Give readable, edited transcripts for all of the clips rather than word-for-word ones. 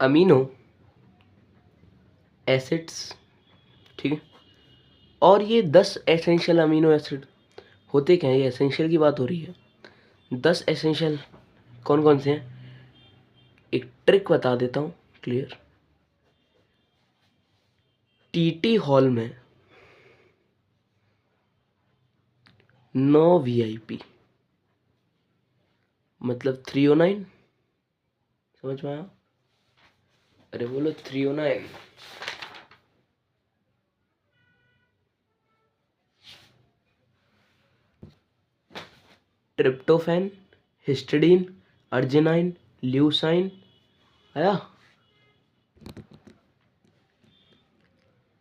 Amino acids, ठीक है। और ये 10 एसेंशियल अमीनो एसिड होते क्या हैं, ये एसेंशियल की बात हो रही है। 10 एसेंशियल कौन कौन से हैं, एक ट्रिक बता देता हूँ क्लियर। टीटी हॉल में 9 VIP, मतलब 309, समझ में आया? अरे बोलो 309। ट्रिप्टोफैन, हिस्टिडीन, अर्जिनाइन, ल्यूसाइन, आया?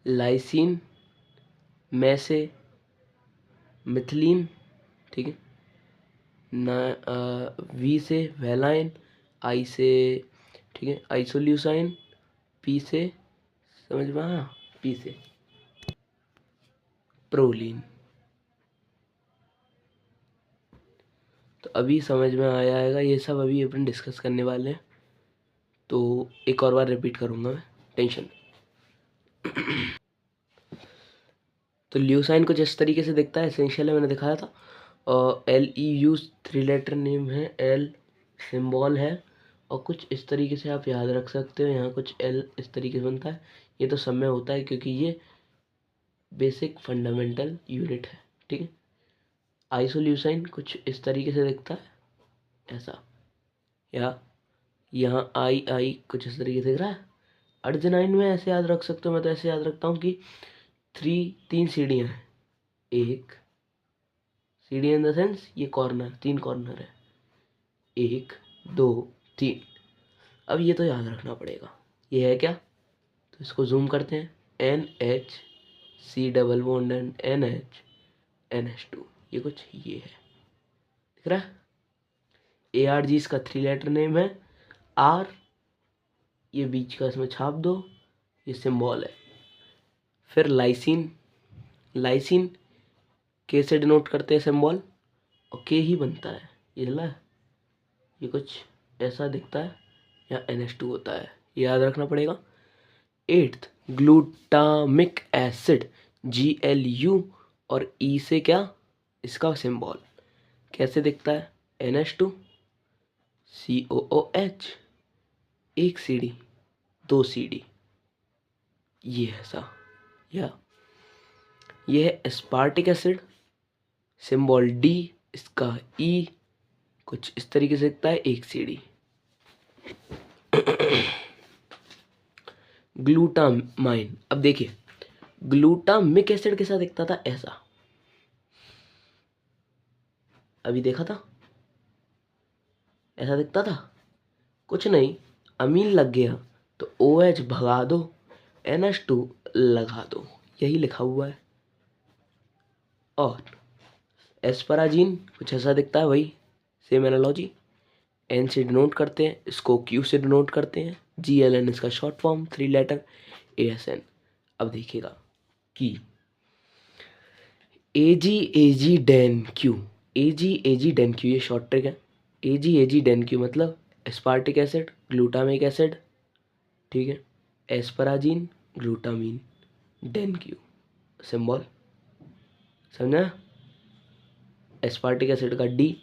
लाइसिन, में से मिथिलीन, ठीक है ना, वी से वेलाइन, आई से, ठीक है, आइसोल्यूसाइन, पी से, समझ में आया, पी से प्रोलीन। तो अभी समझ में आया आएगा, ये सब अभी अपन डिस्कस करने वाले हैं। तो एक और बार रिपीट करूँगा मैं, टेंशन। तो ल्यूसाइन कुछ इस तरीके से दिखता है, एसेंशियल है, मैंने दिखाया था। और LEU 3 लेटर नेम है, L सिंबल है, और कुछ इस तरीके से आप याद रख सकते हो। यहाँ कुछ L इस तरीके से बनता है, ये तो सब में होता है क्योंकि ये बेसिक फंडामेंटल यूनिट है, ठीक है। आइसोल्यूसाइन कुछ इस तरीके से दिखता है, ऐसा, या यहाँ आई कुछ इस तरीके से दिख रहा है। अर्जिनाइन में ऐसे याद रख सकते हो, मैं तो ऐसे याद रखता हूँ कि 3 सीढ़ियाँ हैं, एक सीढ़ी इन द सेंस ये कॉर्नर, 3 कॉर्नर है, 1 2 3। अब ये तो याद रखना पड़ेगा, ये है क्या, तो इसको जूम करते हैं, NH C double bond and NH NH2, ये कुछ ये है, दिख रहा है। ARG इसका 3 लेटर नेम है, R ये बीच का इसमें छाप दो, ये सिंबल है। फिर लाइसिन, लाइसिन के से डिनोट करते हैं सिंबल, और के ही बनता है, ये चला है, ये कुछ ऐसा दिखता है, या NH2 होता है, ये याद रखना पड़ेगा। 8th ग्लूटामिक एसिड, GLU, और E से क्या, इसका सिंबल कैसे दिखता है, NH2 COOH, 1 CD 2 CD, ये ऐसा। या ये है एस्पार्टिक एसिड, सिंबल D, इसका E कुछ इस तरीके से दिखता है, 1 CD। ग्लूटामाइन, अब देखिए ग्लूटामिक एसिड के साथ दिखता था ऐसा, अभी देखा था, ऐसा दिखता था, कुछ नहीं, अमीन लग गया तो OH भगा दो, NH2 लगा दो, यही लिखा हुआ है। और एस्पराजीन कुछ ऐसा दिखता है, वही सेम एनालॉजी, N से डिनोट करते हैं, इसको Q से डिनोट करते हैं, GLN इसका शॉर्ट फॉर्म, 3 लेटर ASN। अब देखिएगा कि AG डेन क्यू, ये शॉर्ट ट्रिक है। AG डेन क्यू मतलब एस्पार्टिक एसिड, ग्लूटामिक एसिड, ठीक है, asparagine, glutamine, den Q, symbol समझा। एस्पार्टिक एसिड का D,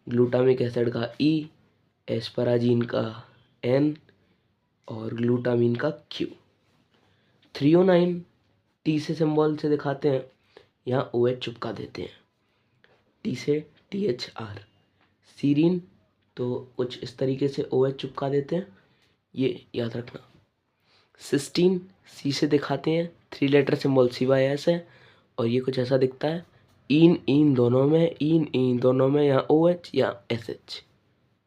ग्लूटामिक एसिड का E, एस्पराजीन का N, और ग्लूटामीन का Q। 309 T से सिंबल से दिखाते हैं, यहाँ OH चिपका देते हैं, T से THR। सीरीन तो कुछ इस तरीके से OH चिपका देते हैं, ये याद रखना। सिस्टीन C से दिखाते हैं, 3 लेटर सिंबल CYS है, और ये कुछ ऐसा दिखता है, इन दोनों में यहाँ OH या SH,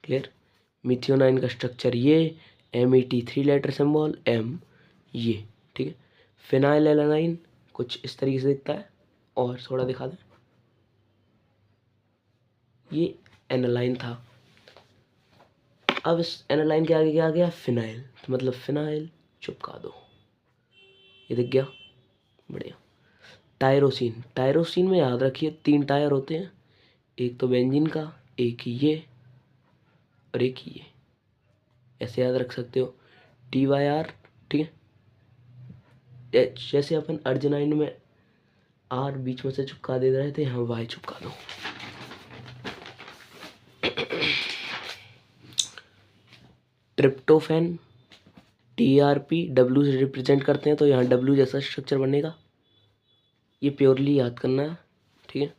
क्लियर। मिथियोनाइन का स्ट्रक्चर ये, MET 3 लेटर सिंबल M, ये ठीक है। फिनाइल एलानाइन कुछ इस तरीके से दिखता है, और थोड़ा दिखा दें, ये एनालाइन था। अब इस एनालाइन के आगे क्या आ गया, फिनाइल, तो मतलब फिनाइल चिपका दो, ये दिख गया, बढ़िया। टायरोसिन में याद रखिए 3 टायर होते हैं, एक तो बेंजीन का, एक ये और एक ये, ऐसे याद रख सकते हो। TYR, ठीक है। जैसे अपन अर्जिनाइन में R बीच में से चिपका दे रहे थे, यहाँ Y चिपका दो। ट्रिप्टोफैन TRP W से रिप्रेजेंट करते हैं, तो यहाँ W जैसा स्ट्रक्चर बनेगा। ये प्योरली याद करना है, ठीक है।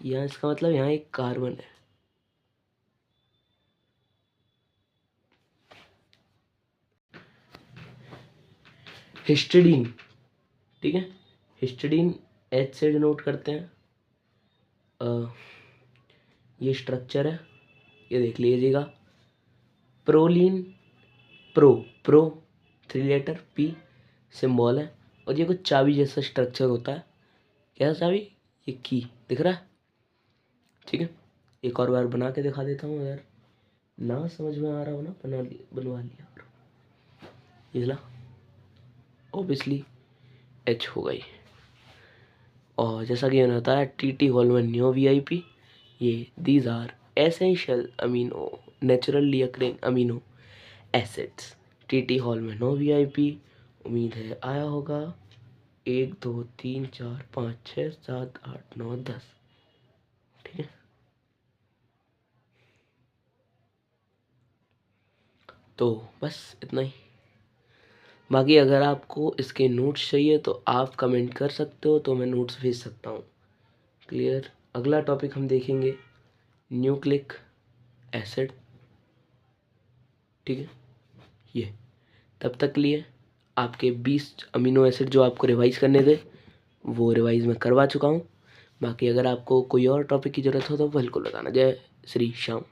यहाँ इसका मतलब यहाँ एक कार्बन है। हिस्टिडीन, ठीक है, हिस्टिडीन H से डिनोट करते हैं। ये स्ट्रक्चर है, ये देख लीजिएगा। Proline, pro 3 letter P symbol है, और ये कुछ चाबी जैसा स्ट्रक्चर होता है। क्या चाबी? ये की दिख रहा है, ठीक है। एक और बार बना के दिखा देता हूँ, अगर ना समझ में आ रहा हो ना, बनवा लिया। ये ला, ऑब्वियसली H हो गई। और जैसा कि मैंने बताया, TT होलमैन न्यू VIP, ये these are essential amino naturally occurring amino acids. TT Holman no VIP, उम्मीद है आया होगा। 1 2 3 4 5 6 7 8 9 10, ठीक है। तो बस इतना ही। बाकी अगर आपको इसके नोट्स चाहिए तो आप कमेंट कर सकते हो, तो मैं नोट्स भेज सकता हूँ। क्लियर। अगला टॉपिक हम देखेंगे न्यूक्लिक एसिड, ठीक है। ये तब तक के लिए आपके 20 अमीनो एसिड जो आपको रिवाइज करने थे, वो रिवाइज मैं करवा चुका हूँ। बाकी अगर आपको कोई और टॉपिक की ज़रूरत हो तो बिल्कुल बताना। जय श्री श्याम।